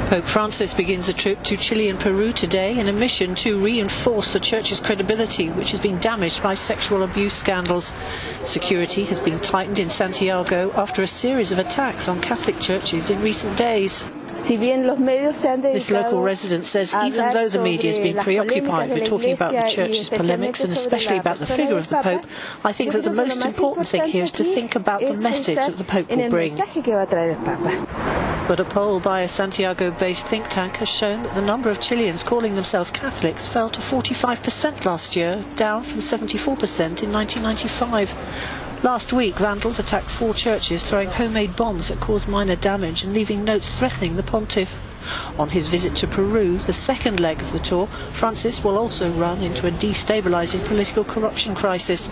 Pope Francis begins a trip to Chile and Peru today in a mission to reinforce the Church's credibility, which has been damaged by sexual abuse scandals. Security has been tightened in Santiago after a series of attacks on Catholic churches in recent days. This local resident says even though the media has been preoccupied with talking about the Church's polemics and especially about the figure of the Pope, I think that the most important thing here is to think about the message that the Pope will bring. But a poll by a Santiago-based think tank has shown that the number of Chileans calling themselves Catholics fell to 45% last year, down from 74% in 1995. Last week, vandals attacked 4 churches, throwing homemade bombs that caused minor damage and leaving notes threatening the pontiff. On his visit to Peru, the second leg of the tour, Francis will also run into a destabilising political corruption crisis.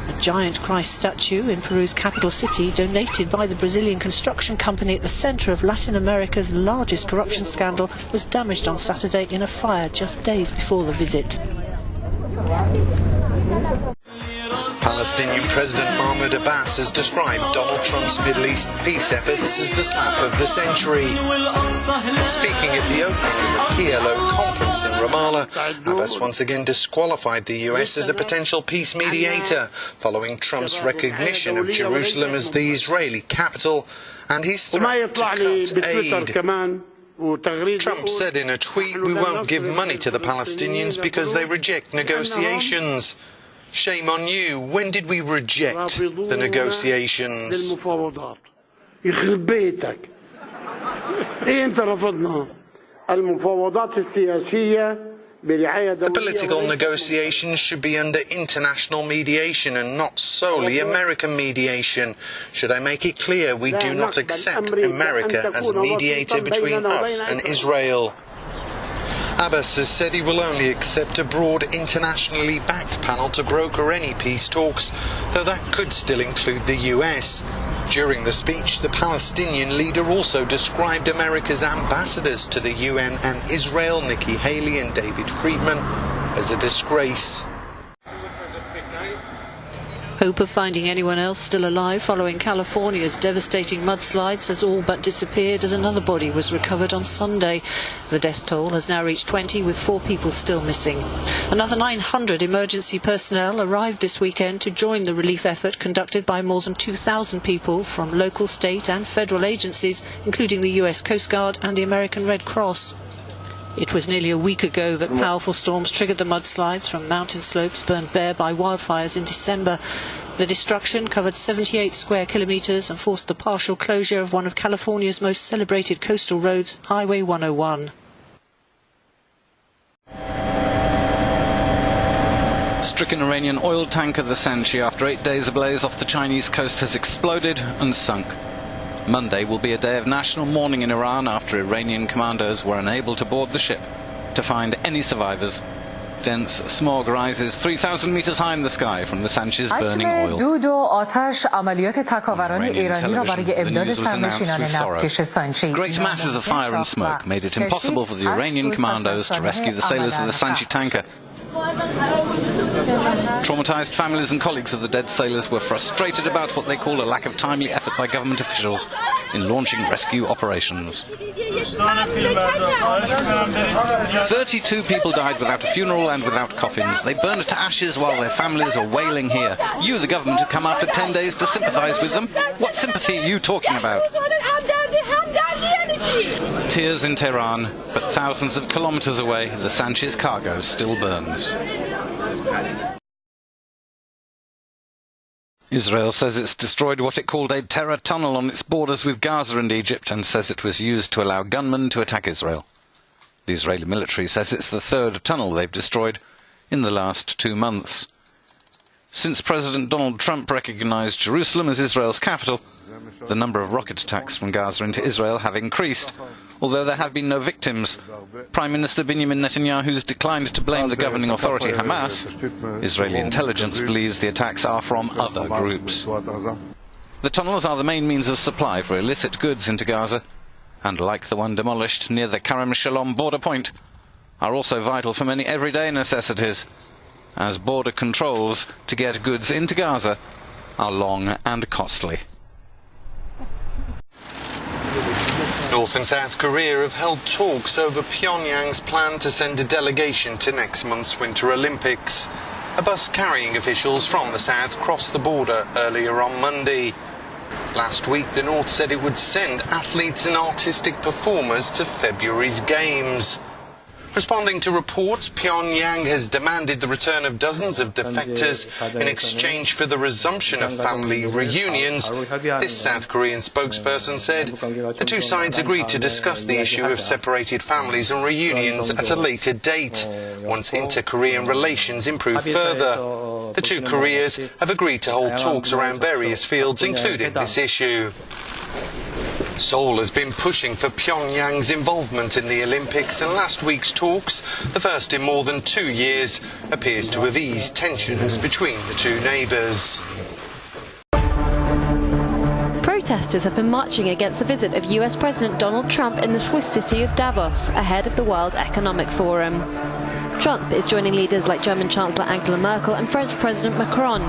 A giant Christ statue in Peru's capital city, donated by the Brazilian construction company at the centre of Latin America's largest corruption scandal, was damaged on Saturday in a fire just days before the visit. Palestinian President Mahmoud Abbas has described Donald Trump's Middle East peace efforts as the slap of the century. Speaking at the opening of the PLO conference in Ramallah, Abbas once again disqualified the US as a potential peace mediator, following Trump's recognition of Jerusalem as the Israeli capital and his threat to cut aid. Trump said in a tweet, "We won't give money to the Palestinians because they reject negotiations." Shame on you. When did we reject the negotiations? The political negotiations should be under international mediation and not solely American mediation. Should I make it clear we do not accept America as a mediator between us and Israel? Abbas has said he will only accept a broad, internationally backed panel to broker any peace talks, though that could still include the US. During the speech, the Palestinian leader also described America's ambassadors to the UN and Israel, Nikki Haley and David Friedman, as a disgrace. Hope of finding anyone else still alive following California's devastating mudslides has all but disappeared as another body was recovered on Sunday. The death toll has now reached 20, with 4 people still missing. Another 900 emergency personnel arrived this weekend to join the relief effort conducted by more than 2,000 people from local, state and federal agencies, including the US Coast Guard and the American Red Cross. It was nearly a week ago that powerful storms triggered the mudslides from mountain slopes burned bare by wildfires in December. The destruction covered 78 square kilometres and forced the partial closure of one of California's most celebrated coastal roads, Highway 101. Stricken Iranian oil tanker, the Sanchi, after 8 days ablaze off the Chinese coast, has exploded and sunk. Monday will be a day of national mourning in Iran after Iranian commandos were unable to board the ship to find any survivors. Dense smog rises 3,000 meters high in the sky from the Sanchi's burning oil. Great masses of fire and smoke made it impossible for the Iranian commandos to rescue the sailors of the Sanchi tanker. Traumatized families and colleagues of the dead sailors were frustrated about what they call a lack of timely effort by government officials in launching rescue operations. 32 people died without a funeral and without coffins. They burned to ashes while their families are wailing here. You, the government, have come after 10 days to sympathize with them. What sympathy are you talking about? Tears in Tehran, but thousands of kilometers away, the Sanchi's cargo still burns. Israel says it's destroyed what it called a terror tunnel on its borders with Gaza and Egypt, and says it was used to allow gunmen to attack Israel. The Israeli military says it's the 3rd tunnel they've destroyed in the last 2 months. Since President Donald Trump recognized Jerusalem as Israel's capital, the number of rocket attacks from Gaza into Israel have increased, although there have been no victims. Prime Minister Benjamin Netanyahu's declined to blame the governing authority Hamas. Israeli intelligence believes the attacks are from other groups. The tunnels are the main means of supply for illicit goods into Gaza, and like the one demolished near the Kerem Shalom border point, are also vital for many everyday necessities, as border controls to get goods into Gaza are long and costly. North and South Korea have held talks over Pyongyang's plan to send a delegation to next month's Winter Olympics. A bus carrying officials from the south crossed the border earlier on Monday. Last week, the North said it would send athletes and artistic performers to February's Games. Responding to reports, Pyongyang has demanded the return of dozens of defectors in exchange for the resumption of family reunions. This South Korean spokesperson said the two sides agreed to discuss the issue of separated families and reunions at a later date, once inter-Korean relations improve further. The two Koreas have agreed to hold talks around various fields, including this issue. Seoul has been pushing for Pyongyang's involvement in the Olympics, and last week's talks, the first in more than 2 years, appears to have eased tensions between the two neighbours. Protesters have been marching against the visit of US President Donald Trump in the Swiss city of Davos ahead of the World Economic Forum. Trump is joining leaders like German Chancellor Angela Merkel and French President Macron.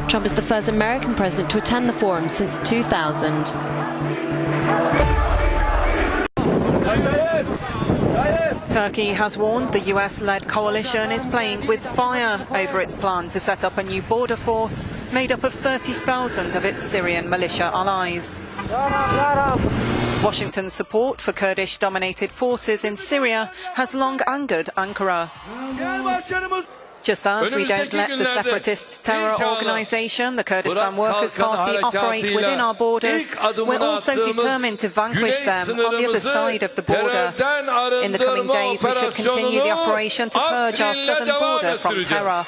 Trump is the first American president to attend the forum since 2000. Turkey has warned the US-led coalition is playing with fire over its plan to set up a new border force made up of 30,000 of its Syrian militia allies. Washington's support for Kurdish-dominated forces in Syria has long angered Ankara. Just as we don't let the separatist terror organisation, the Kurdistan Workers' Party, operate within our borders, we're also determined to vanquish them on the other side of the border. In the coming days, we should continue the operation to purge our southern border from terror.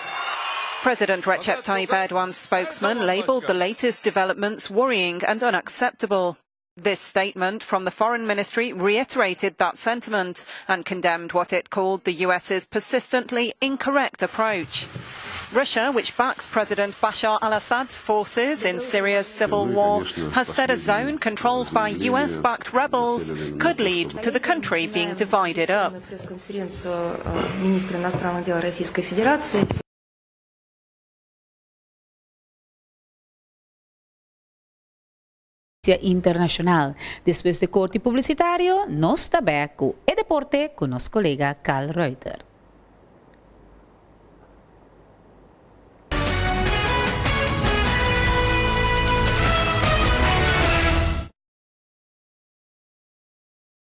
President Recep Tayyip Erdogan's spokesman labelled the latest developments worrying and unacceptable. This statement from the Foreign Ministry reiterated that sentiment and condemned what it called the US's persistently incorrect approach. Russia, which backs President Bashar al-Assad's forces in Syria's civil war, has said a zone controlled by US-backed rebels could lead to the country being divided up. Internacional. Después de corte publicitario, nos tabacco e deporte con nos colega Carl Reuter.